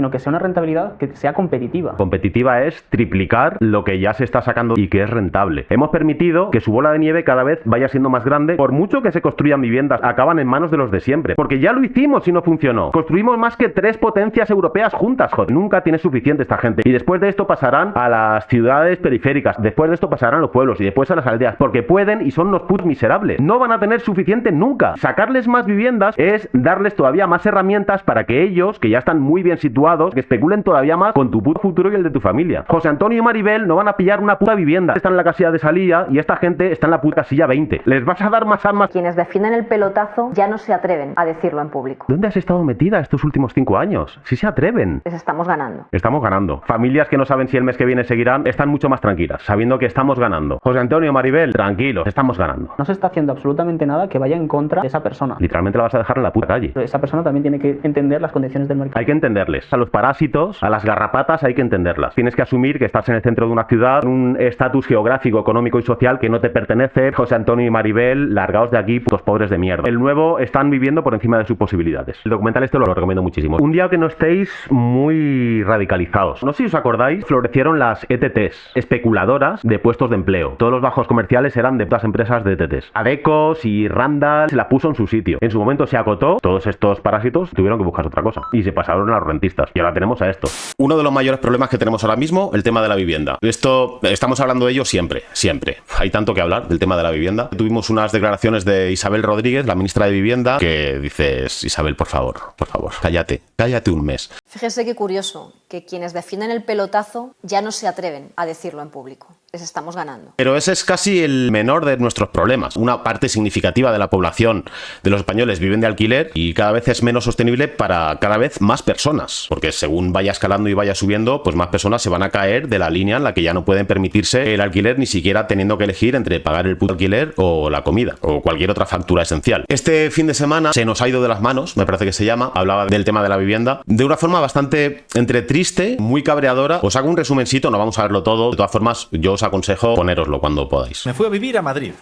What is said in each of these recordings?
sino que sea una rentabilidad que sea competitiva. Competitiva es triplicar lo que ya se está sacando y que es rentable. Hemos permitido que su bola de nieve cada vez vaya siendo más grande. Por mucho que se construyan viviendas, acaban en manos de los de siempre. Porque ya lo hicimos y no funcionó. Construimos más que 3 potencias europeas juntas, joder. Nunca tiene suficiente esta gente. Y después de esto pasarán a las ciudades periféricas. Después de esto pasarán a los pueblos y después a las aldeas. Porque pueden y son unos putos miserables. No van a tener suficiente nunca. Sacarles más viviendas es darles todavía más herramientas para que ellos, que ya están muy bien situados, que especulen todavía más con tu puto futuro y el de tu familia. José Antonio y Maribel no van a pillar una puta vivienda. Están en la casilla de salida y esta gente está en la puta casilla 20. Les vas a dar más armas. Quienes defienden el pelotazo ya no se atreven a decirlo en público. ¿Dónde has estado metida estos últimos 5 años? Si se atreven. Les estamos ganando. Estamos ganando. Familias que no saben si el mes que viene seguirán están mucho más tranquilas, sabiendo que estamos ganando. José Antonio, Maribel, tranquilos, estamos ganando. No se está haciendo absolutamente nada que vaya en contra de esa persona. Literalmente la vas a dejar en la puta calle. Pero esa persona también tiene que entender las condiciones del mercado. Hay que entenderles. A los parásitos, a las garrapatas hay que entenderlas. Tienes que asumir que estás en el centro de una ciudad, un estatus geográfico, económico y social que no te pertenece. José Antonio y Maribel, largaos de aquí, putos pobres de mierda. El nuevo están viviendo por encima de sus posibilidades. El documental este lo recomiendo muchísimo. Un día que no estéis muy radicalizados. No sé si os acordáis, florecieron las ETTs, especuladoras de puestos de empleo. Todos los bajos comerciales eran de las empresas de ETTs. Adecos y Randall se la puso en su sitio. En su momento se acotó, todos estos parásitos tuvieron que buscar otra cosa. Y se pasaron a los rentistas. Y ahora tenemos a esto. Uno de los mayores problemas que tenemos ahora mismo, el tema de la vivienda. Esto, estamos hablando de ello siempre. Hay tanto que hablar del tema de la vivienda. Tuvimos unas declaraciones de Isabel Rodríguez, la ministra de Vivienda, que dices, Isabel, por favor, cállate un mes. Fíjese qué curioso, que quienes defienden el pelotazo ya no se atreven a decirlo en público. Les estamos ganando. Pero ese es casi el menor de nuestros problemas. Una parte significativa de la población de los españoles viven de alquiler y cada vez es menos sostenible para cada vez más personas. Porque según vaya escalando y vaya subiendo, pues más personas se van a caer de la línea en la que ya no pueden permitirse el alquiler, ni siquiera teniendo que elegir entre pagar el puto alquiler o la comida o cualquier otra factura esencial. Este fin de semana se nos ha ido de las manos, me parece que se llama, hablaba del tema de la vivienda, de una forma bastante entre triste, muy cabreadora. Os hago un resumencito, no vamos a verlo todo. De todas formas, yo os aconsejo ponéroslo cuando podáis. Me fui a vivir a Madrid.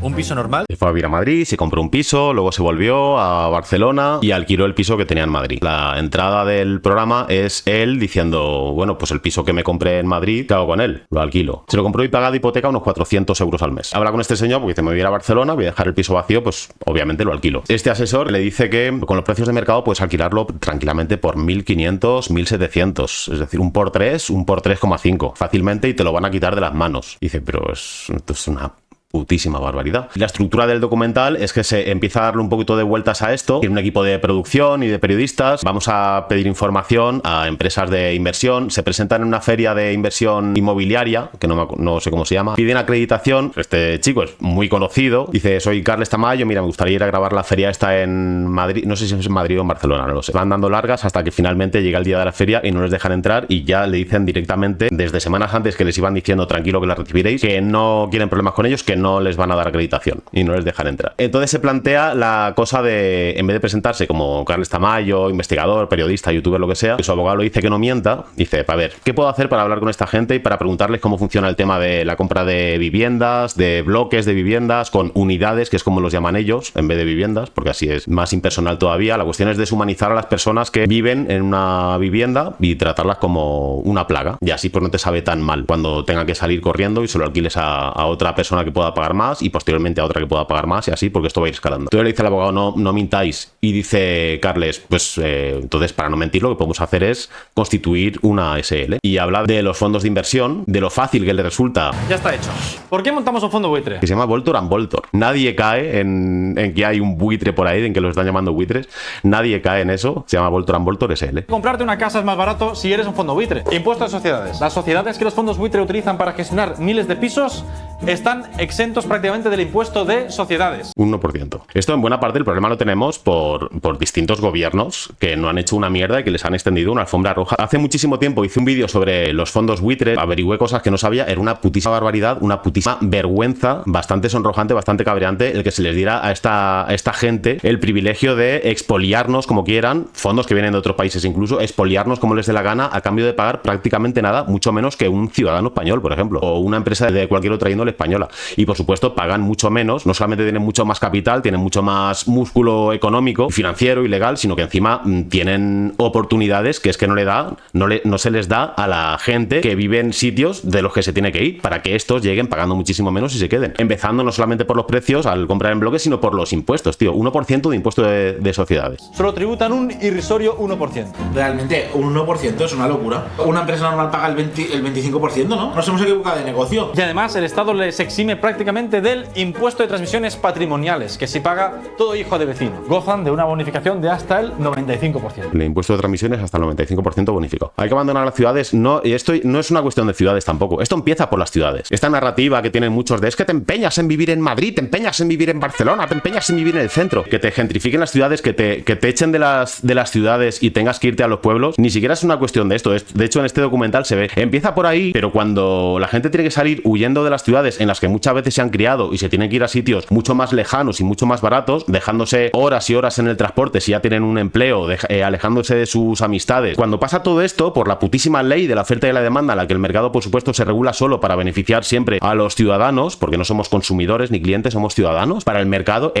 Un piso normal. Se fue a vivir a Madrid, se compró un piso, luego se volvió a Barcelona y alquiló el piso que tenía en Madrid. La entrada del programa es él diciendo, bueno, pues el piso que me compré en Madrid, ¿qué hago con él? Lo alquilo. Se lo compró y paga de hipoteca unos 400 euros al mes. Habla con este señor porque dice, me voy a ir a Barcelona, voy a dejar el piso vacío, pues obviamente lo alquilo. Este asesor le dice que con los precios de mercado puedes alquilarlo tranquilamente por 1.500, 1.700. Es decir, un por 3, un por 3,5 fácilmente y te lo van a quitar de las manos. Dice, pero esto es una putísima barbaridad. Y la estructura del documental es que se empieza a darle un poquito de vueltas a esto. Tiene un equipo de producción y de periodistas. Vamos a pedir información a empresas de inversión. Se presentan en una feria de inversión inmobiliaria, que no sé cómo se llama. Piden acreditación. Este chico es muy conocido. Dice, soy Carles Tamayo, mira, me gustaría ir a grabar la feria esta en Madrid. No sé si es en Madrid o en Barcelona, no lo sé. Van dando largas hasta que finalmente llega el día de la feria y no les dejan entrar y ya le dicen directamente, desde semanas antes que les iban diciendo tranquilo que la recibiréis, que no quieren problemas con ellos, que no les van a dar acreditación y no les dejan entrar. Entonces se plantea la cosa de, en vez de presentarse como Carles Tamayo, investigador, periodista, youtuber, lo que sea, que su abogado le dice que no mienta, dice, a ver, ¿qué puedo hacer para hablar con esta gente y para preguntarles cómo funciona el tema de la compra de viviendas, de bloques de viviendas, con unidades, que es como los llaman ellos, en vez de viviendas, porque así es más impersonal todavía? La cuestión es deshumanizar a las personas que viven en una vivienda y tratarlas como una plaga, y así pues no te sabe tan mal cuando tenga que salir corriendo y se lo alquiles a otra persona que pueda pagar más y posteriormente a otra que pueda pagar más y así, porque esto va a ir escalando. Entonces le dice al abogado, no mintáis, y dice Carles, pues entonces para no mentir lo que podemos hacer es constituir una SL, y habla de los fondos de inversión, de lo fácil que le resulta. Ya está hecho. ¿Por qué montamos un fondo buitre? Que se llama Voltor and Voltor. Nadie cae en que hay un buitre por ahí, en que lo están llamando buitres. Nadie cae en eso. Se llama Voltor and Voltor SL. Comprarte una casa es más barato si eres un fondo buitre. Impuesto de sociedades. Las sociedades que los fondos buitre utilizan para gestionar miles de pisos están exentos prácticamente del impuesto de sociedades. 1%. Esto en buena parte el problema lo tenemos por distintos gobiernos que no han hecho una mierda y que les han extendido una alfombra roja. Hace muchísimo tiempo hice un vídeo sobre los fondos buitres, averigüé cosas que no sabía, era una putísima barbaridad, una putísima vergüenza, bastante sonrojante, bastante cabreante el que se les diera a esta gente el privilegio de expoliarnos como quieran, fondos que vienen de otros países incluso, expoliarnos como les dé la gana a cambio de pagar prácticamente nada, mucho menos que un ciudadano español, por ejemplo, o una empresa de cualquier otra índole española. Y por supuesto pagan mucho menos, no solamente tienen mucho más capital, tienen mucho más músculo económico, financiero y legal, sino que encima tienen oportunidades que es que no se les da a la gente que vive en sitios de los que se tiene que ir, para que estos lleguen pagando muchísimo menos y se queden. Empezando no solamente por los precios al comprar en bloque, sino por los impuestos, tío. 1% de impuesto de sociedades. Solo tributan un irrisorio 1%. Realmente, un 1% es una locura. Una empresa normal paga el 25%, ¿no? Nos hemos equivocado de negocio. Y además el Estado les exime prácticamente del impuesto de transmisiones patrimoniales, que si paga todo hijo de vecino. Gozan de una bonificación de hasta el 95%. El impuesto de transmisiones hasta el 95% bonificado. Hay que abandonar las ciudades, y esto no es una cuestión de ciudades tampoco. Esto empieza por las ciudades. Esta narrativa que tienen muchos de es que te empeñas en vivir en Madrid, te empeñas en vivir en Barcelona, te empeñas en vivir en el centro. Que te gentrifiquen las ciudades, que te echen de las ciudades y tengas que irte a los pueblos. Ni siquiera es una cuestión de esto. De hecho, en este documental se ve. Empieza por ahí, pero cuando la gente tiene que salir huyendo de las ciudades en las que muchas veces se han criado y se tienen que ir a sitios mucho más lejanos y mucho más baratos, dejándose horas y horas en el transporte si ya tienen un empleo, alejándose de sus amistades. Cuando pasa todo esto, por la putísima ley de la oferta y la demanda, en la que el mercado, por supuesto, se regula solo para beneficiar siempre a los ciudadanos, porque no somos consumidores ni clientes, somos ciudadanos, para el mercado,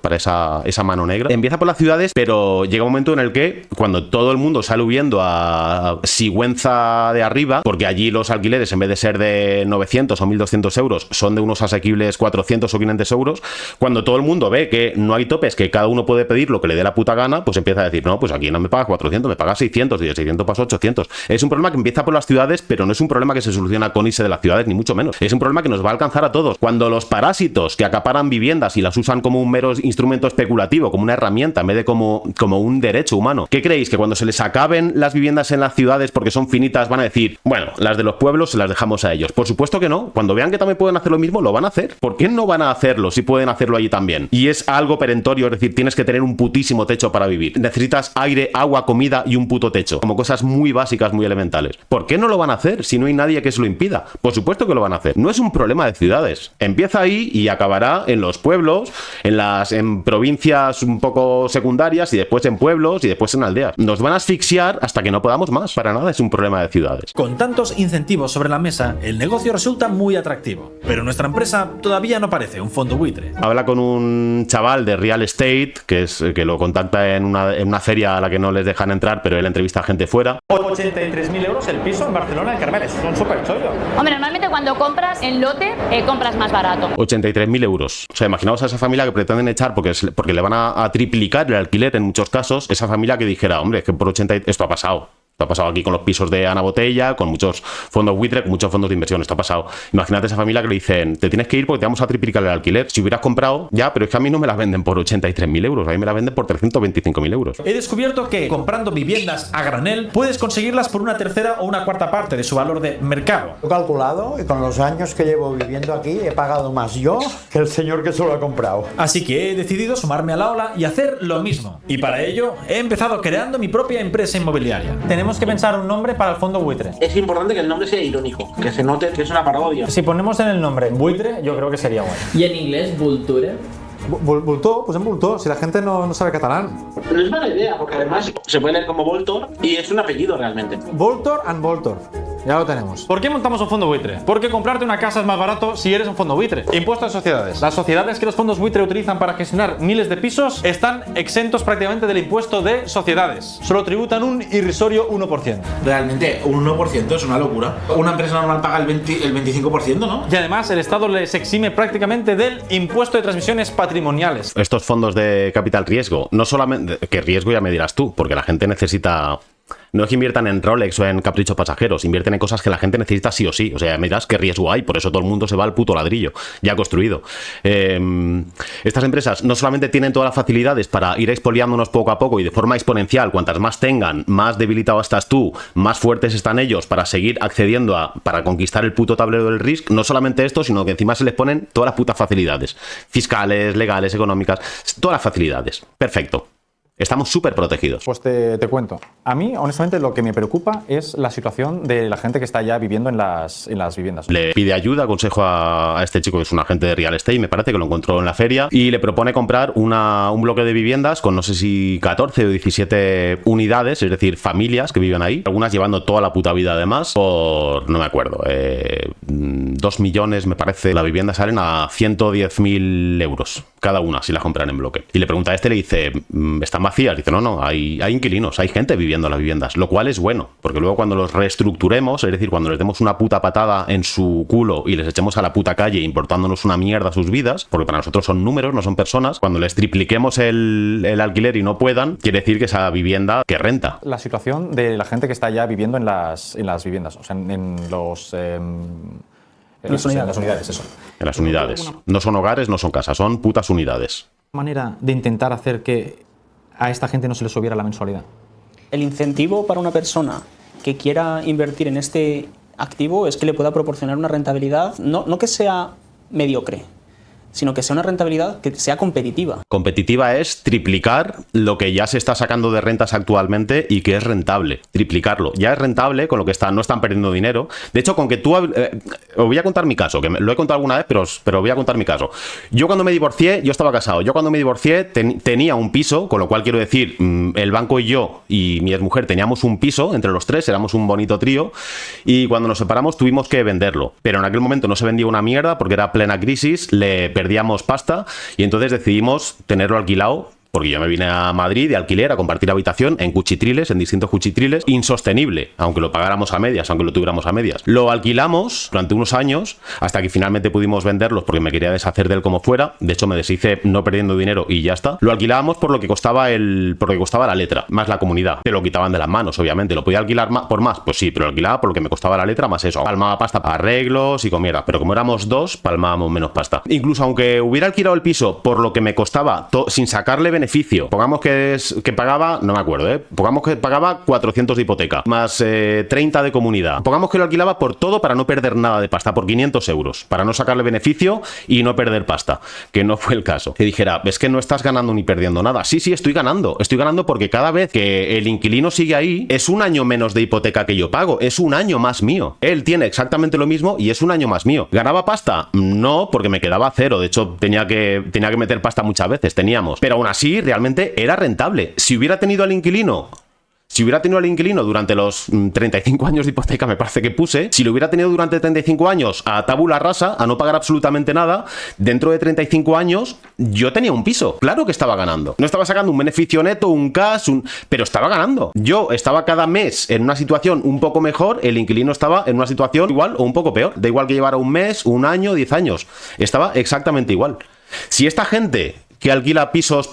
para esa mano negra. Empieza por las ciudades, pero llega un momento en el que, cuando todo el mundo sale huyendo a Sigüenza de arriba, porque allí los alquileres, en vez de ser de 900 o 1.200 euros, son de unos asequibles 400 o 500 euros, cuando todo el mundo ve que no hay topes, que cada uno puede pedir lo que le dé la puta gana, pues empieza a decir, no, pues aquí no me pagas 400, me pagas 600, y de 600 paso 800. Es un problema que empieza por las ciudades, pero no es un problema que se soluciona con irse de las ciudades, ni mucho menos. Es un problema que nos va a alcanzar a todos. Cuando los parásitos que acaparan viviendas y las usan como un mero instrumento especulativo, como una herramienta, en vez de como un derecho humano, ¿qué creéis? ¿Que cuando se les acaben las viviendas en las ciudades porque son finitas van a decir, bueno, las de los pueblos se las dejamos a ellos? Por supuesto que no. Cuando vean que también pueden hacer lo mismo, lo van a hacer. ¿Por qué no van a hacerlo si pueden hacerlo allí también? Y es algo perentorio, es decir, tienes que tener un putísimo techo para vivir. Necesitas aire, agua, comida y un puto techo, como cosas muy básicas, muy elementales. ¿Por qué no lo van a hacer si no hay nadie que se lo impida? Por supuesto que lo van a hacer. No es un problema de ciudades. Empieza ahí y acabará en los pueblos, en provincias un poco secundarias, y después en pueblos y después en aldeas. Nos van a asfixiar hasta que no podamos más. Para nada es un problema de ciudades. Con tantos incentivos sobre la mesa, el negocio resulta muy atractivo. Pero nuestra empresa todavía no parece un fondo buitre. Habla con un chaval de real estate que lo contacta en una feria a la que no les dejan entrar, pero él entrevista a gente fuera. 83.000 euros el piso en Barcelona, en Carmel. Es un súper chollo. Hombre, normalmente cuando compras en lote, compras más barato. 83.000 euros. O sea, imaginaos a esa familia que pretenden echar porque le van a triplicar el alquiler en muchos casos. Esa familia que dijera, hombre, es que por 80... Esto ha pasado. Esto ha pasado aquí con los pisos de Ana Botella, con muchos fondos buitre, con muchos fondos de inversión. Esto ha pasado. Imagínate esa familia que le dicen, te tienes que ir porque te vamos a triplicar el alquiler. Si hubieras comprado, ya, pero es que a mí no me las venden por 83.000 euros. A mí me las venden por 325.000 euros. He descubierto que comprando viviendas a granel puedes conseguirlas por una tercera o una cuarta parte de su valor de mercado. He calculado y con los años que llevo viviendo aquí he pagado más yo que el señor que se lo ha comprado. Así que he decidido sumarme a la ola y hacer lo mismo. Y para ello he empezado creando mi propia empresa inmobiliaria. Tenemos que pensar un nombre para el fondo buitre. Es importante que el nombre sea irónico, que se note que es una parodia. Si ponemos en el nombre buitre, yo creo que sería bueno. ¿Y en inglés, vulture? Bultó, pues en bultó, si la gente no sabe catalán. No es mala idea, porque además se puede leer como Voltor y es un apellido realmente. Voltor and Voltor. Ya lo tenemos. ¿Por qué montamos un fondo buitre? Porque comprarte una casa es más barato si eres un fondo buitre. Impuesto de sociedades. Las sociedades que los fondos buitre utilizan para gestionar miles de pisos están exentos prácticamente del impuesto de sociedades. Solo tributan un irrisorio 1%. Realmente, un 1% es una locura. Una empresa normal paga el 25%, ¿no? Y además el Estado les exime prácticamente del impuesto de transmisiones patrimoniales. Estos fondos de capital riesgo, no solamente... Que riesgo ya me dirás tú, porque la gente necesita... No es que inviertan en Rolex o en caprichos pasajeros, invierten en cosas que la gente necesita sí o sí. O sea, me dirás qué riesgo hay, por eso todo el mundo se va al puto ladrillo ya construido. Estas empresas no solamente tienen todas las facilidades para ir expoliándonos poco a poco y de forma exponencial, cuantas más tengan, más debilitado estás tú, más fuertes están ellos para seguir accediendo para conquistar el puto tablero del risk. No solamente esto, sino que encima se les ponen todas las putas facilidades, fiscales, legales, económicas, todas las facilidades. Perfecto. Estamos súper protegidos. Pues te cuento. A mí, honestamente, lo que me preocupa es la situación de la gente que está ya viviendo en las viviendas. Le pide ayuda, consejo a este chico que es un agente de real estate, me parece que lo encontró en la feria, y le propone comprar un bloque de viviendas con no sé si 14 o 17 unidades, es decir, familias que viven ahí, algunas llevando toda la puta vida además, por, no me acuerdo, 2 millones me parece. La vivienda salen a 110.000 euros cada una si la compran en bloque. Y le pregunta a este, le dice, ¿están vacías? Dice, no, hay inquilinos, hay gente viviendo en las viviendas, lo cual es bueno, porque luego cuando los reestructuremos, es decir, cuando les demos una puta patada en su culo y les echemos a la puta calle importándonos una mierda sus vidas, porque para nosotros son números, no son personas, cuando les tripliquemos el alquiler y no puedan, quiere decir que esa vivienda que renta. La situación de la gente que está ya viviendo en las viviendas, o sea, en las unidades, eso. En las unidades. No son hogares, no son casas, son putas unidades. Manera de intentar hacer que a esta gente no se les subiera la mensualidad. El incentivo para una persona que quiera invertir en este activo es que le pueda proporcionar una rentabilidad, no que sea mediocre, sino que sea una rentabilidad que sea competitiva. Competitiva es triplicar lo que ya se está sacando de rentas actualmente y que es rentable. Triplicarlo. Ya es rentable con lo que no están perdiendo dinero. De hecho, con que tú... os voy a contar mi caso, que lo he contado alguna vez, pero voy a contar mi caso. Yo cuando me divorcié, yo estaba casado. Yo cuando me divorcié tenía un piso, con lo cual quiero decir, el banco y yo y mi exmujer teníamos un piso, entre los tres, éramos un bonito trío, y cuando nos separamos tuvimos que venderlo. Pero en aquel momento no se vendía una mierda porque era plena crisis, perdíamos pasta y entonces decidimos tenerlo alquilado, porque yo me vine a Madrid de alquiler a compartir habitación en cuchitriles, en distintos cuchitriles, insostenible, aunque lo pagáramos a medias, aunque lo tuviéramos a medias. Lo alquilamos durante unos años hasta que finalmente pudimos venderlos porque me quería deshacer de él como fuera. De hecho, me deshice no perdiendo dinero y ya está. Lo alquilábamos por lo que costaba la letra, más la comunidad. Te lo quitaban de las manos, obviamente. ¿Lo podía alquilar por más? Pues sí, pero lo alquilaba por lo que me costaba la letra más eso. Palmaba pasta para arreglos y comiera, pero como éramos dos, palmábamos menos pasta. Incluso aunque hubiera alquilado el piso por lo que me costaba, sin sacarle beneficio, pongamos que pagaba, no me acuerdo, pongamos que pagaba 400 de hipoteca, más 30 de comunidad. Pongamos que lo alquilaba por todo para no perder nada de pasta, por 500 euros, para no sacarle beneficio y no perder pasta, que no fue el caso. Que dijera, es que no estás ganando ni perdiendo nada. Sí, estoy ganando porque cada vez que el inquilino sigue ahí, es un año menos de hipoteca que yo pago, es un año más mío. Él tiene exactamente lo mismo y es un año más mío. ¿Ganaba pasta? No, porque me quedaba cero. De hecho, tenía que meter pasta muchas veces, pero aún así realmente era rentable. Si hubiera tenido al inquilino durante los 35 años de hipoteca, me parece que puse, si lo hubiera tenido durante 35 años a tabula rasa, a no pagar absolutamente nada, dentro de 35 años yo tenía un piso. Claro que estaba ganando. No estaba sacando un beneficio neto, un cash, pero estaba ganando. Yo estaba cada mes en una situación un poco mejor, el inquilino estaba en una situación igual o un poco peor. Da igual que llevara un mes, un año, 10 años. Estaba exactamente igual. Si esta gente que alquila pisos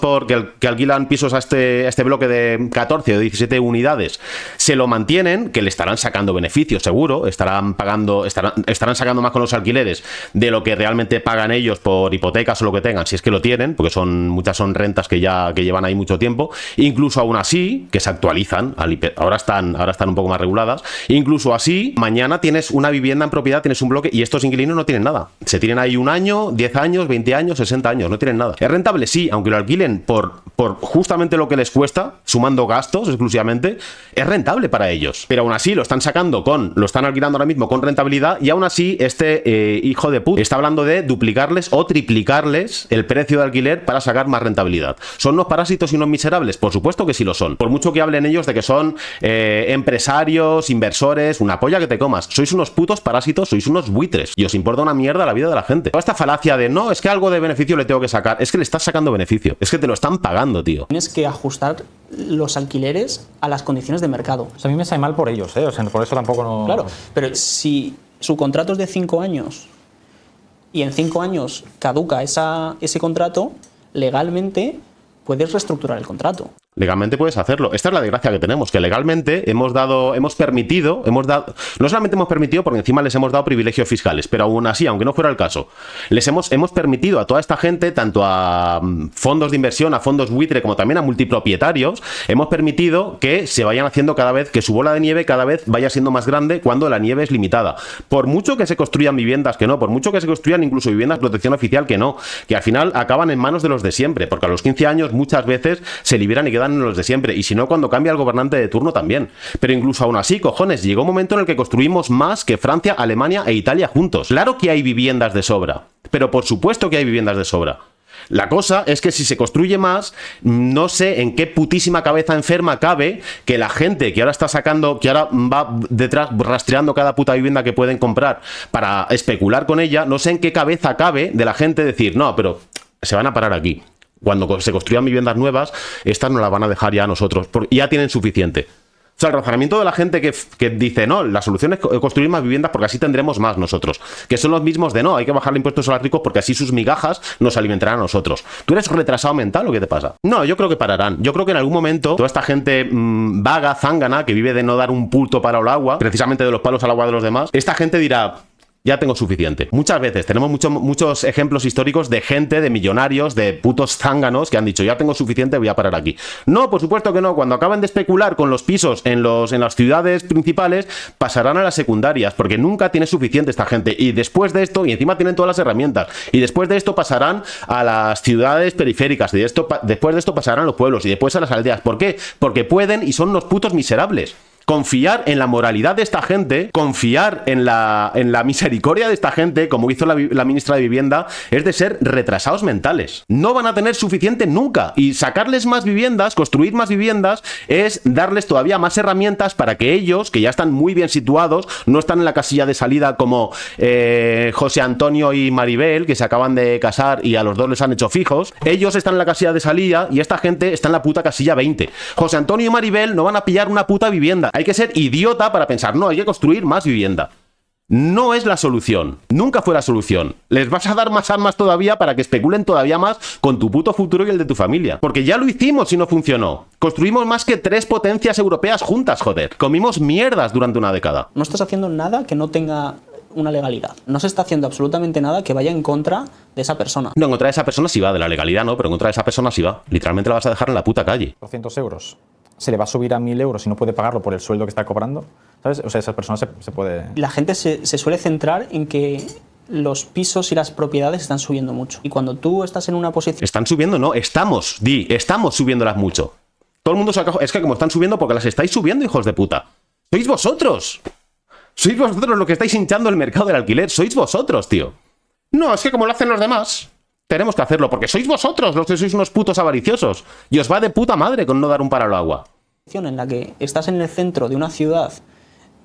que alquilan pisos a este bloque de 14 o 17 unidades, se lo mantienen, que le estarán sacando beneficios seguro, estarán sacando más con los alquileres de lo que realmente pagan ellos por hipotecas o lo que tengan, si es que lo tienen, porque muchas son rentas que llevan ahí mucho tiempo. Incluso aún así, que se actualizan, ahora están un poco más reguladas, incluso así, mañana tienes una vivienda en propiedad, tienes un bloque y estos inquilinos no tienen nada. Se tienen ahí un año, 10 años, 20 años, 60 años, no tienen nada. Es rentable, sí, aunque lo alquilen por justamente lo que les cuesta, sumando gastos exclusivamente, es rentable para ellos. Pero aún así lo están alquilando ahora mismo con rentabilidad, y aún así este hijo de puta está hablando de duplicarles o triplicarles el precio de alquiler para sacar más rentabilidad. ¿Son unos parásitos y unos miserables? Por supuesto que sí lo son. Por mucho que hablen ellos de que son empresarios, inversores, una polla que te comas. Sois unos putos parásitos, sois unos buitres y os importa una mierda la vida de la gente. Toda esta falacia de no, es que algo de beneficio le tengo que sacar, es que le estás sacando beneficio, es que te lo están pagando, tío. Tienes que ajustar los alquileres a las condiciones de mercado. O sea, a mí me sale mal por ellos, o sea, por eso tampoco no... Claro, pero si su contrato es de 5 años y en 5 años caduca ese contrato, legalmente puedes reestructurar el contrato. Legalmente puedes hacerlo. Esta es la desgracia que tenemos, que legalmente no solamente hemos permitido, porque encima les hemos dado privilegios fiscales, pero aún así, aunque no fuera el caso, les hemos permitido a toda esta gente, tanto a fondos de inversión, a fondos buitre, como también a multipropietarios, hemos permitido que se vayan haciendo cada vez, que su bola de nieve cada vez vaya siendo más grande cuando la nieve es limitada. Por mucho que se construyan viviendas que no, por mucho que se construyan incluso viviendas de protección oficial que no, que al final acaban en manos de los de siempre, porque a los 15 años muchas veces se liberan y quedan quedan en los de siempre. Y si no, cuando cambia el gobernante de turno también. Pero incluso aún así, cojones, llegó un momento en el que construimos más que Francia, Alemania e Italia juntos. Claro que hay viviendas de sobra. Pero por supuesto que hay viviendas de sobra. La cosa es que si se construye más, no sé en qué putísima cabeza enferma cabe que la gente que ahora está sacando, que ahora va detrás rastreando cada puta vivienda que pueden comprar para especular con ella, no sé en qué cabeza cabe de la gente decir, no, pero se van a parar aquí. Cuando se construyan viviendas nuevas, estas no las van a dejar ya a nosotros, porque ya tienen suficiente. O sea, el razonamiento de la gente que dice, no, la solución es construir más viviendas porque así tendremos más nosotros. Que son los mismos de, no, hay que bajarle impuestos a los ricos porque así sus migajas nos alimentarán a nosotros. ¿Tú eres retrasado mental o qué te pasa? No, yo creo que pararán. Yo creo que en algún momento toda esta gente vaga, zángana, que vive de no dar un pulto para el agua, precisamente de los palos al agua de los demás, esta gente dirá... Ya tengo suficiente. Muchas veces tenemos muchos ejemplos históricos de gente, de millonarios, de putos zánganos que han dicho, ya tengo suficiente, voy a parar aquí. No, por supuesto que no. Cuando acaben de especular con los pisos en las ciudades principales, pasarán a las secundarias, porque nunca tiene suficiente esta gente. Y después de esto, y encima tienen todas las herramientas, y después de esto pasarán a las ciudades periféricas, y después de esto pasarán a los pueblos, y después a las aldeas. ¿Por qué? Porque pueden y son unos putos miserables. Confiar en la moralidad de esta gente, confiar en la misericordia de esta gente, como hizo la ministra de Vivienda, es de ser retrasados mentales. No van a tener suficiente nunca. Y sacarles más viviendas, construir más viviendas, es darles todavía más herramientas para que ellos, que ya están muy bien situados, no están en la casilla de salida como José Antonio y Maribel, que se acaban de casar y a los dos les han hecho fijos. Ellos están en la casilla de salida y esta gente está en la puta casilla 20. José Antonio y Maribel no van a pillar una puta vivienda. Hay que ser idiota para pensar, no, hay que construir más vivienda. No es la solución. Nunca fue la solución. Les vas a dar más armas todavía para que especulen todavía más con tu puto futuro y el de tu familia. Porque ya lo hicimos y no funcionó. Construimos más que 3 potencias europeas juntas, joder. Comimos mierdas durante una década. No estás haciendo nada que no tenga una legalidad. No se está haciendo absolutamente nada que vaya en contra de esa persona. No, en contra de esa persona sí va, de la legalidad no, pero en contra de esa persona sí va. Literalmente la vas a dejar en la puta calle. 200 euros. Se le va a subir a 1.000 euros y no puede pagarlo por el sueldo que está cobrando, ¿sabes? O sea, esa persona se puede... La gente se suele centrar en que los pisos y las propiedades están subiendo mucho. Y cuando tú estás en una posición... Están subiendo, no, estamos subiéndolas mucho. Todo el mundo se es que como están subiendo porque las estáis subiendo, hijos de puta. ¡Sois vosotros! Sois vosotros los que estáis hinchando el mercado del alquiler. Sois vosotros, tío. No, es que como lo hacen los demás... Tenemos que hacerlo, porque sois vosotros los que sois unos putos avariciosos. Y os va de puta madre con no dar un palo al agua. En la que estás en el centro de una ciudad,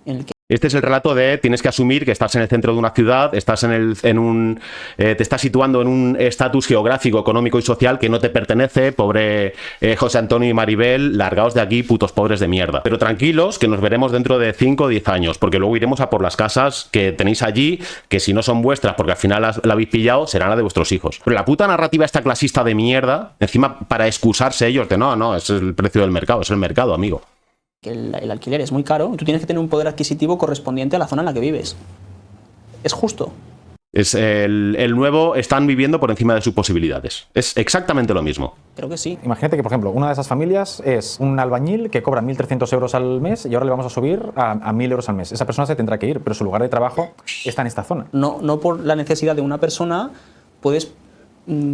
en el que... Este es el relato de tienes que asumir que estás en el centro de una ciudad, estás te estás situando en un estatus geográfico, económico y social que no te pertenece, pobre José Antonio y Maribel, largaos de aquí, putos pobres de mierda. Pero tranquilos, que nos veremos dentro de 5 o 10 años, porque luego iremos a por las casas que tenéis allí, que si no son vuestras, porque al final la habéis pillado, serán la de vuestros hijos. Pero la puta narrativa esta clasista de mierda, encima para excusarse ellos de no, ese es el precio del mercado, es el mercado, amigo. Que el alquiler es muy caro y tú tienes que tener un poder adquisitivo correspondiente a la zona en la que vives. Es justo. Es el nuevo están viviendo por encima de sus posibilidades. Es exactamente lo mismo. Creo que sí. Imagínate que, por ejemplo, una de esas familias es un albañil que cobra 1.300 euros al mes y ahora le vamos a subir a 1.000 euros al mes. Esa persona se tendrá que ir, pero su lugar de trabajo está en esta zona. No por la necesidad de una persona puedes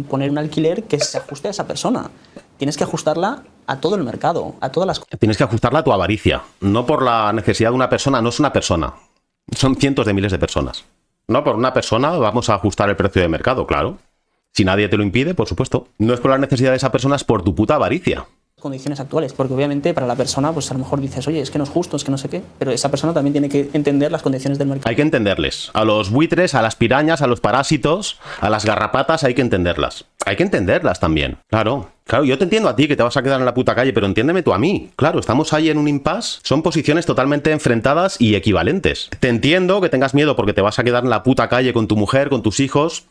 poner un alquiler que se ajuste a esa persona. Tienes que ajustarla a todo el mercado, a todas las cosas. Tienes que ajustarla a tu avaricia, no por la necesidad de una persona, no es una persona, son cientos de miles de personas. No por una persona vamos a ajustar el precio de mercado, claro. Si nadie te lo impide, por supuesto. No es por la necesidad de esa persona, es por tu puta avaricia. Condiciones actuales, porque obviamente para la persona, pues a lo mejor dices, oye, es que no es justo, es que no sé qué, pero esa persona también tiene que entender las condiciones del mercado. Hay que entenderles. A los buitres, a las pirañas, a los parásitos, a las garrapatas, hay que entenderlas. Hay que entenderlas también. Claro, yo te entiendo a ti que te vas a quedar en la puta calle, pero entiéndeme tú a mí. Claro, estamos ahí en un impasse. Son posiciones totalmente enfrentadas y equivalentes. Te entiendo que tengas miedo porque te vas a quedar en la puta calle con tu mujer, con tus hijos...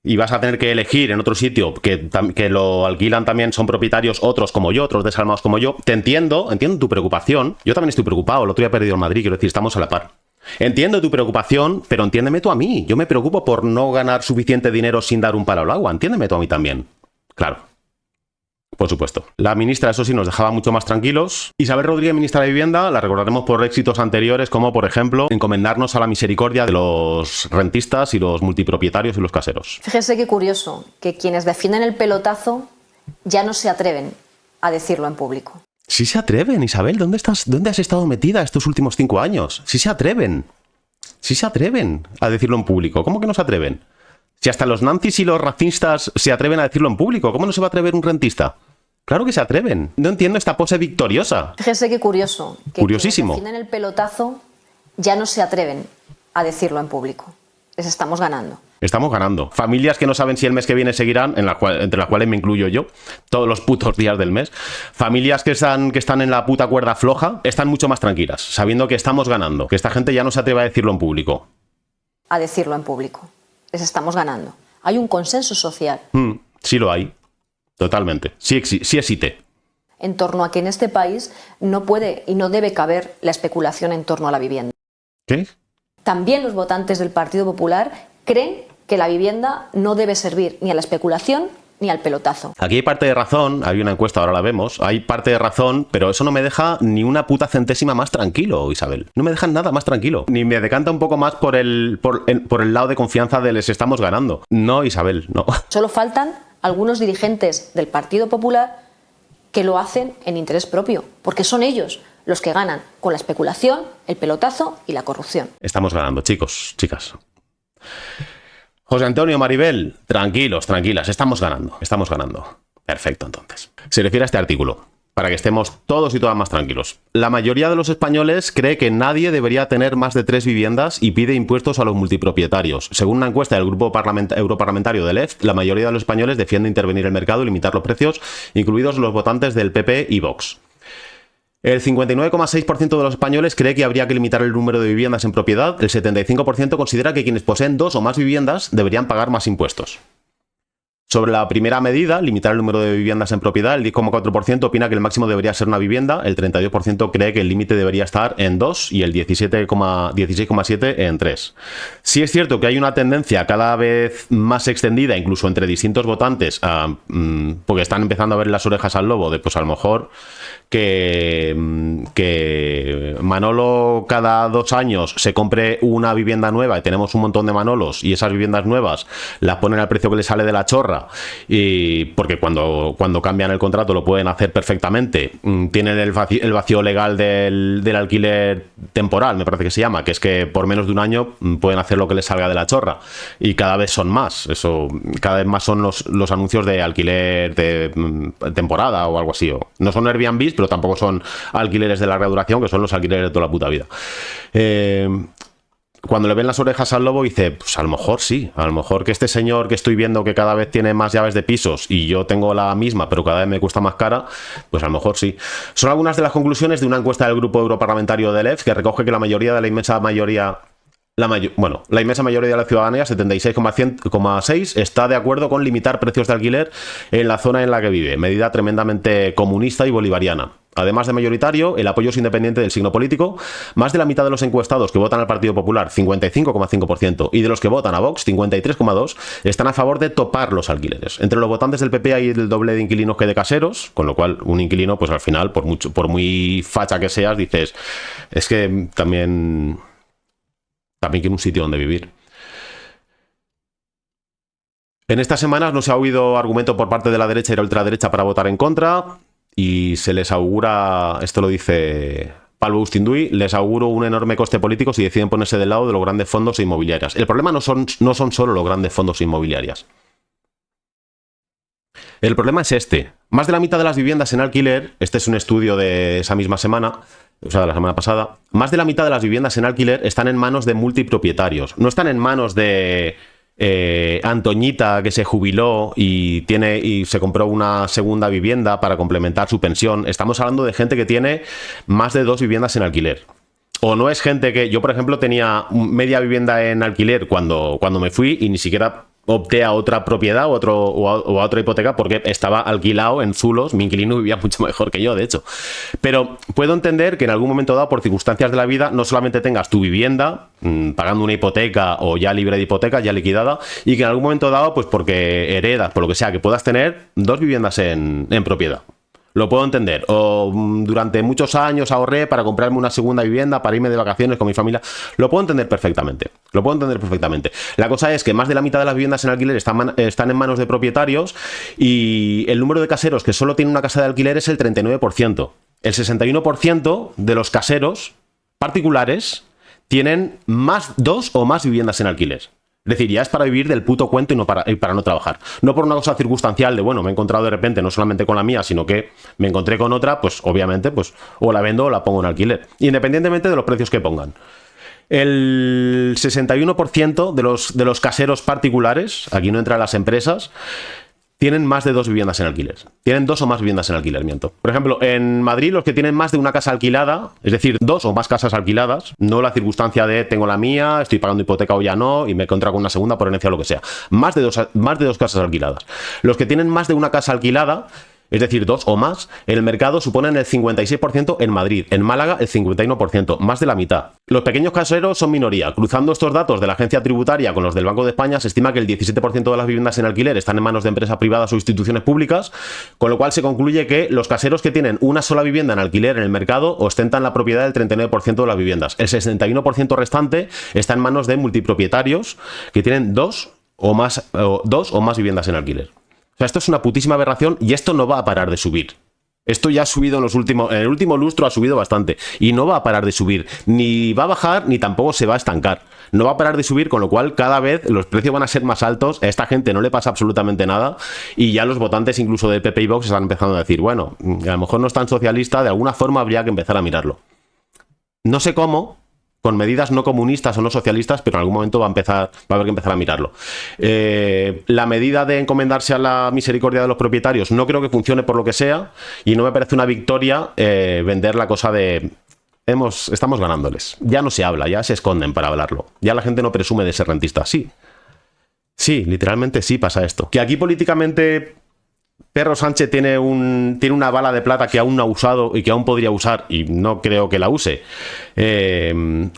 Y vas a tener que elegir en otro sitio que lo alquilan también, son propietarios otros como yo, otros desalmados como yo. Te entiendo tu preocupación. Yo también estoy preocupado, el otro día he perdido el Madrid, quiero decir, estamos a la par. Entiendo tu preocupación, pero entiéndeme tú a mí. Yo me preocupo por no ganar suficiente dinero sin dar un palo al agua. Entiéndeme tú a mí también. Claro. Por supuesto. La ministra, eso sí, nos dejaba mucho más tranquilos. Isabel Rodríguez, ministra de Vivienda, la recordaremos por éxitos anteriores, como por ejemplo, encomendarnos a la misericordia de los rentistas y los multipropietarios y los caseros. Fíjense qué curioso, que quienes defienden el pelotazo ya no se atreven a decirlo en público. Sí se atreven, Isabel. ¿Dónde has estado metida estos últimos 5 años? Sí se atreven. Sí se atreven a decirlo en público. ¿Cómo que no se atreven? Si hasta los nazis y los racistas se atreven a decirlo en público, ¿cómo no se va a atrever un rentista? Claro que se atreven. No entiendo esta pose victoriosa. Fíjese qué curioso. Que Curiosísimo. quienes defienden el pelotazo ya no se atreven a decirlo en público. Les estamos ganando. Estamos ganando. Familias que no saben si el mes que viene seguirán, entre las cuales me incluyo yo, todos los putos días del mes. Familias que están en la puta cuerda floja, están mucho más tranquilas, sabiendo que estamos ganando, que esta gente ya no se atreve a decirlo en público. A decirlo en público. Les estamos ganando. Hay un consenso social. Sí lo hay. Totalmente. Sí existe. En torno a que en este país no puede y no debe caber la especulación en torno a la vivienda. ¿Qué? También los votantes del Partido Popular creen que la vivienda no debe servir ni a la especulación ni al pelotazo. Aquí hay parte de razón, hay una encuesta, ahora la vemos, hay parte de razón, pero eso no me deja ni una puta centésima más tranquilo, Isabel. No me dejan nada más tranquilo. Ni me decanta un poco más por el lado de confianza de les estamos ganando. No, Isabel, no. Solo faltan algunos dirigentes del Partido Popular que lo hacen en interés propio, porque son ellos los que ganan con la especulación, el pelotazo y la corrupción. Estamos ganando, chicos, chicas. José Antonio, Maribel, tranquilos, tranquilas, estamos ganando. Perfecto, entonces. Se refiere a este artículo, para que estemos todos y todas más tranquilos. La mayoría de los españoles cree que nadie debería tener más de 3 viviendas y pide impuestos a los multipropietarios. Según una encuesta del grupo europarlamentario del EFT, la mayoría de los españoles defiende intervenir el mercado y limitar los precios, incluidos los votantes del PP y Vox. El 59,6% de los españoles cree que habría que limitar el número de viviendas en propiedad. El 75% considera que quienes poseen 2 o más viviendas deberían pagar más impuestos. Sobre la primera medida, limitar el número de viviendas en propiedad, el 10,4% opina que el máximo debería ser una vivienda, el 32% cree que el límite debería estar en 2 y el 16,7% en 3. Sí es cierto que hay una tendencia cada vez más extendida, incluso entre distintos votantes, porque están empezando a ver las orejas al lobo, de pues a lo mejor que Manolo cada 2 años se compre una vivienda nueva y tenemos un montón de Manolos y esas viviendas nuevas las ponen al precio que les sale de la chorra, y porque cuando cambian el contrato lo pueden hacer perfectamente. Tienen el vacío legal del alquiler temporal, me parece que se llama, que es que por menos de un año pueden hacer lo que les salga de la chorra, y cada vez son más. Cada vez más son los anuncios de alquiler de temporada o algo así. No son Airbnb, pero tampoco son alquileres de larga duración, que son los alquileres de toda la puta vida. Cuando le ven las orejas al lobo dice, pues a lo mejor sí, a lo mejor que este señor que estoy viendo que cada vez tiene más llaves de pisos y yo tengo la misma pero cada vez me cuesta más cara, pues a lo mejor sí. Son algunas de las conclusiones de una encuesta del grupo europarlamentario del EF que recoge que la inmensa mayoría de la ciudadanía, 76,6%, está de acuerdo con limitar precios de alquiler en la zona en la que vive, medida tremendamente comunista y bolivariana. Además de mayoritario, el apoyo es independiente del signo político. Más de la mitad de los encuestados que votan al Partido Popular, 55,5%, y de los que votan a Vox, 53,2%, están a favor de topar los alquileres. Entre los votantes del PP hay el doble de inquilinos que de caseros, con lo cual un inquilino, pues al final, por muy facha que seas, dices, es que también quiere un sitio donde vivir. En estas semanas no se ha oído argumento por parte de la derecha y la ultraderecha para votar en contra, y se les augura, esto lo dice Pablo Ustinduy, les auguro un enorme coste político si deciden ponerse del lado de los grandes fondos e inmobiliarias. El problema no son solo los grandes fondos inmobiliarias. El problema es este. Más de la mitad de las viviendas en alquiler, este es un estudio de esa misma semana, o sea, de la semana pasada, más de la mitad de las viviendas en alquiler están en manos de multipropietarios. No están en manos de Antoñita, que se jubiló y se compró una segunda vivienda para complementar su pensión. Estamos hablando de gente que tiene más de 2 viviendas en alquiler. O no es gente que... Yo, por ejemplo, tenía media vivienda en alquiler cuando me fui y ni siquiera opté a otra propiedad o a otra hipoteca porque estaba alquilado en Zulos. Mi inquilino vivía mucho mejor que yo, de hecho. Pero puedo entender que en algún momento dado, por circunstancias de la vida, no solamente tengas tu vivienda pagando una hipoteca o ya libre de hipoteca, ya liquidada, y que en algún momento dado, pues porque heredas, por lo que sea, que puedas tener 2 viviendas en propiedad. Lo puedo entender. O durante muchos años ahorré para comprarme una segunda vivienda, para irme de vacaciones con mi familia. Lo puedo entender perfectamente. Lo puedo entender perfectamente. La cosa es que más de la mitad de las viviendas en alquiler están en manos de propietarios y el número de caseros que solo tienen una casa de alquiler es el 39%. El 61% de los caseros particulares tienen dos o más viviendas en alquiler. Es decir, ya es para vivir del puto cuento y para no trabajar. No por una cosa circunstancial de, bueno, me he encontrado de repente no solamente con la mía, sino que me encontré con otra, pues obviamente, pues o la vendo o la pongo en alquiler. Independientemente de los precios que pongan. El 61% de los caseros particulares, aquí no entran las empresas, tienen más de 2 viviendas en alquiler. Tienen 2 o más viviendas en alquiler, miento. Por ejemplo, en Madrid, los que tienen más de una casa alquilada, es decir, 2 o más casas alquiladas, no la circunstancia de tengo la mía, estoy pagando hipoteca o ya no, y me he encontrado con una segunda por herencia o lo que sea. Más de dos casas alquiladas. Los que tienen más de una casa alquilada, es decir, 2 o más, en el mercado suponen el 56% en Madrid, en Málaga el 51%, más de la mitad. Los pequeños caseros son minoría. Cruzando estos datos de la agencia tributaria con los del Banco de España, se estima que el 17% de las viviendas en alquiler están en manos de empresas privadas o instituciones públicas, con lo cual se concluye que los caseros que tienen una sola vivienda en alquiler en el mercado ostentan la propiedad del 39% de las viviendas. El 61% restante está en manos de multipropietarios que tienen 2 o más viviendas en alquiler. O sea, esto es una putísima aberración y esto no va a parar de subir. Esto ya ha subido en el último lustro ha subido bastante y no va a parar de subir. Ni va a bajar ni tampoco se va a estancar. No va a parar de subir, con lo cual cada vez los precios van a ser más altos. A esta gente no le pasa absolutamente nada y ya los votantes incluso del PP y Vox están empezando a decir, bueno, a lo mejor no es tan socialista, de alguna forma habría que empezar a mirarlo. No sé cómo, con medidas no comunistas o no socialistas, pero en algún momento va a haber que empezar a mirarlo. La medida de encomendarse a la misericordia de los propietarios no creo que funcione por lo que sea y no me parece una victoria vender la cosa de estamos ganándoles. Ya no se habla, ya se esconden para hablarlo. Ya la gente no presume de ser rentista. Sí, literalmente sí pasa esto. Que aquí políticamente Pedro Sánchez tiene una bala de plata que aún no ha usado y que aún podría usar, y no creo que la use.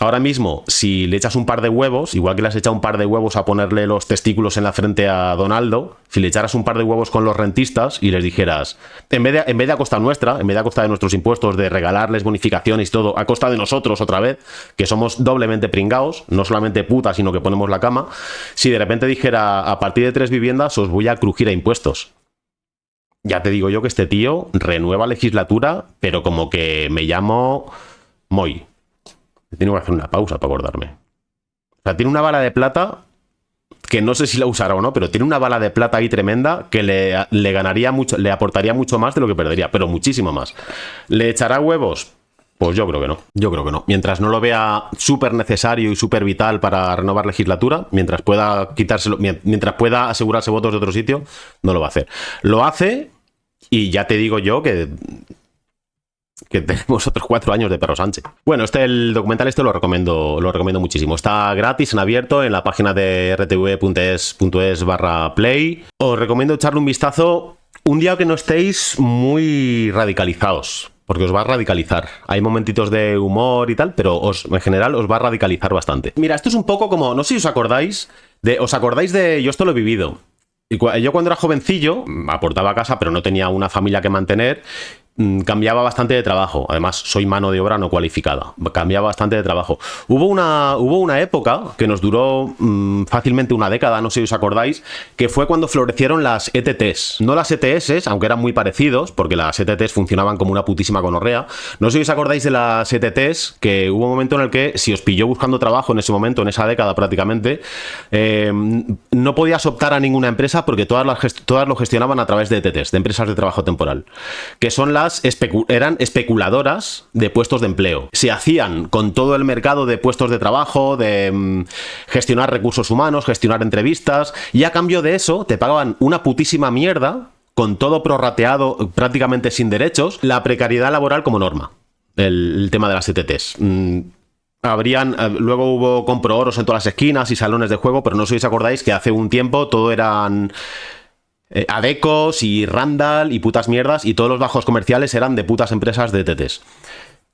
Ahora mismo, si le echas un par de huevos, igual que le has echado un par de huevos a ponerle los testículos en la frente a Donaldo, si le echaras un par de huevos con los rentistas y les dijeras, en vez de a costa nuestra, en vez de a costa de nuestros impuestos, de regalarles bonificaciones y todo, a costa de nosotros otra vez, que somos doblemente pringaos, no solamente putas, sino que ponemos la cama, si de repente dijera, a partir de 3 viviendas os voy a crujir a impuestos. Ya te digo yo que este tío renueva legislatura, pero como que me llamo Moy. Tengo que hacer una pausa para acordarme. O sea, tiene una bala de plata que no sé si la usará o no, pero tiene una bala de plata ahí tremenda que le ganaría mucho, le aportaría mucho más de lo que perdería, pero muchísimo más. ¿Le echará huevos? Pues yo creo que no. Yo creo que no. Mientras no lo vea súper necesario y súper vital para renovar legislatura, mientras pueda quitárselo, mientras pueda asegurarse votos de otro sitio, no lo va a hacer. Lo hace y ya te digo yo que tenemos otros 4 años de Pedro Sánchez. Bueno, el documental lo recomiendo muchísimo. Está gratis, en abierto, en la página de rtv.es/play. Os recomiendo echarle un vistazo un día que no estéis muy radicalizados, porque os va a radicalizar. Hay momentitos de humor y tal, pero en general os va a radicalizar bastante. Mira, esto es un poco como, no sé si os acordáis de, yo esto lo he vivido. Yo cuando era jovencillo, aportaba a casa, pero no tenía una familia que mantener, cambiaba bastante de trabajo. Además, soy mano de obra no cualificada. Cambiaba bastante de trabajo. Hubo una época que nos duró fácilmente una década, no sé si os acordáis, que fue cuando florecieron las ETTs. No las ETS, aunque eran muy parecidos, porque las ETTs funcionaban como una putísima gonorrea. No sé si os acordáis de las ETTs, que hubo un momento en el que, si os pilló buscando trabajo en ese momento, en esa década prácticamente, no podías optar a ninguna empresa porque todas lo gestionaban a través de ETTs, de empresas de trabajo temporal, que son eran especuladoras de puestos de empleo. Se hacían con todo el mercado de puestos de trabajo, de gestionar recursos humanos, gestionar entrevistas, y a cambio de eso te pagaban una putísima mierda, con todo prorrateado, prácticamente sin derechos, la precariedad laboral como norma. El tema de las ETTs. Luego hubo compro-oros en todas las esquinas y salones de juego, pero no sé si os acordáis que hace un tiempo todo eran Adecos y Randall y putas mierdas, y todos los bajos comerciales eran de putas empresas de ETTs.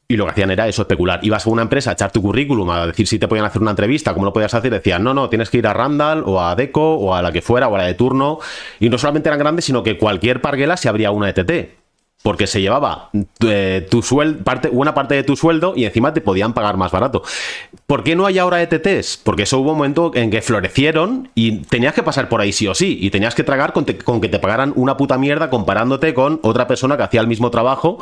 Y lo que hacían era eso, especular. Ibas a una empresa a echar tu currículum, a decir si te podían hacer una entrevista, cómo lo podías hacer. Decían, no, tienes que ir a Randall o a Adeco o a la que fuera o a la de turno. Y no solamente eran grandes, sino que cualquier parguela se abría una ETT. porque se llevaba tu sueldo, una parte de tu sueldo y encima te podían pagar más barato. ¿Por qué no hay ahora ETTs? Porque eso hubo un momento en que florecieron y tenías que pasar por ahí sí o sí, y tenías que tragar con que te pagaran una puta mierda comparándote con otra persona que hacía el mismo trabajo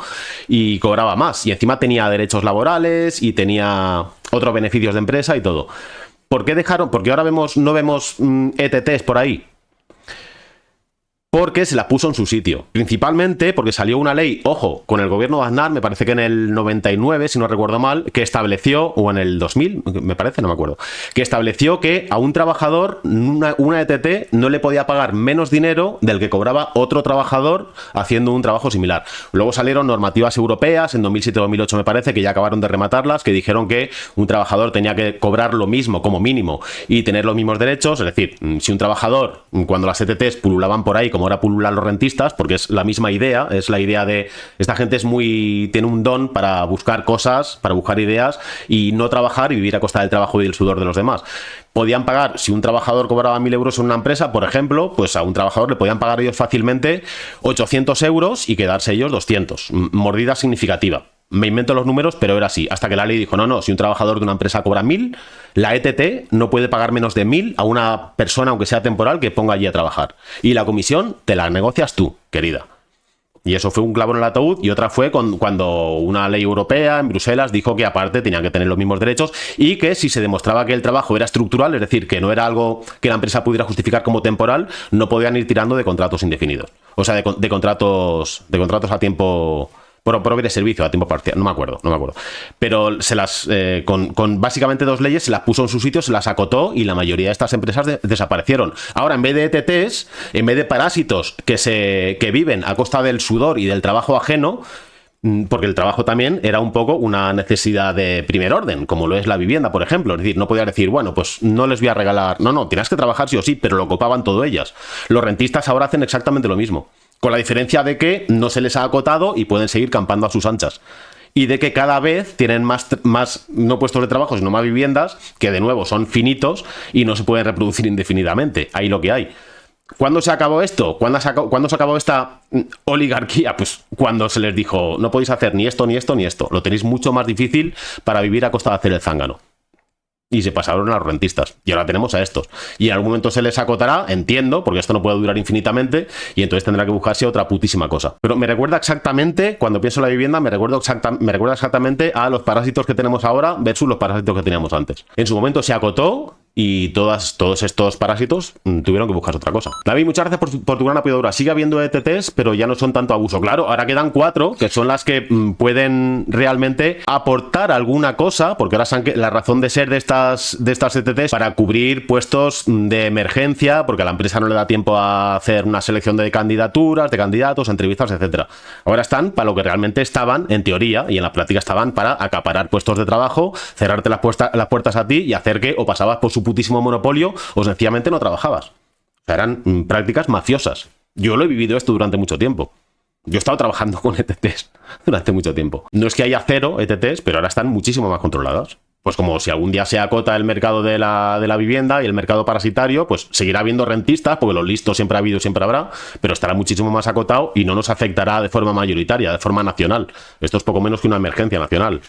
y cobraba más. Y encima tenía derechos laborales y tenía otros beneficios de empresa y todo. ¿Por qué dejaron? Porque ahora no vemos ETTs por ahí. Porque se las puso en su sitio. Principalmente porque salió una ley, ojo, con el gobierno de Aznar, me parece que en el 99, si no recuerdo mal, que estableció, o en el 2000, me parece, no me acuerdo, que estableció que a un trabajador una ETT no le podía pagar menos dinero del que cobraba otro trabajador haciendo un trabajo similar. Luego salieron normativas europeas, en 2007-2008 me parece, que ya acabaron de rematarlas, que dijeron que un trabajador tenía que cobrar lo mismo como mínimo y tener los mismos derechos. Es decir, si un trabajador, cuando las ETTs pululaban por ahí, como ahora pululan los rentistas, porque es la misma idea, es la idea de esta gente tiene un don para buscar cosas, para buscar ideas y no trabajar y vivir a costa del trabajo y del sudor de los demás. Podían pagar, si un trabajador cobraba 1.000 euros en una empresa, por ejemplo, pues a un trabajador le podían pagar ellos fácilmente 800 euros y quedarse ellos 200. Mordida significativa. Me invento los números, pero era así. Hasta que la ley dijo, no, si un trabajador de una empresa cobra 1.000, la ETT no puede pagar menos de 1.000 a una persona, aunque sea temporal, que ponga allí a trabajar. Y la comisión te la negocias tú, querida. Y eso fue un clavo en el ataúd. Y otra fue cuando una ley europea en Bruselas dijo que aparte tenían que tener los mismos derechos y que si se demostraba que el trabajo era estructural, es decir, que no era algo que la empresa pudiera justificar como temporal, no podían ir tirando de contratos indefinidos. O sea, de contratos a tiempo... Por obra de servicio, a tiempo parcial, no me acuerdo. Pero se las con básicamente 2 leyes se las puso en su sitio, se las acotó y la mayoría de estas empresas desaparecieron. Ahora, en vez de ETTs, en vez de parásitos que viven a costa del sudor y del trabajo ajeno, porque el trabajo también era un poco una necesidad de primer orden, como lo es la vivienda, por ejemplo. Es decir, no podías decir, bueno, pues no les voy a regalar... No, tienes que trabajar sí o sí, pero lo copaban todo ellas. Los rentistas ahora hacen exactamente lo mismo. Con la diferencia de que no se les ha acotado y pueden seguir campando a sus anchas. Y de que cada vez tienen más no puestos de trabajo, sino más viviendas, que de nuevo son finitos y no se pueden reproducir indefinidamente. Ahí lo que hay. ¿Cuándo se acabó esto? ¿Cuándo se acabó esta oligarquía? Pues cuando se les dijo, no podéis hacer ni esto, ni esto, ni esto. Lo tenéis mucho más difícil para vivir a costa de hacer el zángano. Y se pasaron a los rentistas. Y ahora tenemos a estos. Y en algún momento se les acotará, entiendo, porque esto no puede durar infinitamente, y entonces tendrá que buscarse otra putísima cosa. Pero me recuerda exactamente, cuando pienso en la vivienda, me recuerda exactamente a los parásitos que tenemos ahora versus los parásitos que teníamos antes. En su momento se acotó y todos estos parásitos tuvieron que buscar otra cosa. David, muchas gracias por tu gran apoyadura. Sigue habiendo ETTs, pero ya no son tanto abuso. Claro, ahora quedan 4, que son las que pueden realmente aportar alguna cosa, porque ahora la razón de ser de estas ETTs para cubrir puestos de emergencia, porque a la empresa no le da tiempo a hacer una selección de candidaturas, de candidatos, entrevistas, etcétera. Ahora están para lo que realmente estaban, en teoría, y en la práctica estaban para acaparar puestos de trabajo, cerrarte las puertas a ti y hacer que o pasabas por su putísimo monopolio o sencillamente no trabajabas. O sea, eran prácticas mafiosas. Yo lo he vivido esto durante mucho tiempo. Yo he estado trabajando con ETTs durante mucho tiempo. No es que haya 0 ETTs, pero ahora están muchísimo más controladas. Pues como si algún día se acota el mercado de la vivienda y el mercado parasitario, pues seguirá habiendo rentistas, porque los listos siempre ha habido y siempre habrá, pero estará muchísimo más acotado y no nos afectará de forma mayoritaria, de forma nacional. Esto es poco menos que una emergencia nacional.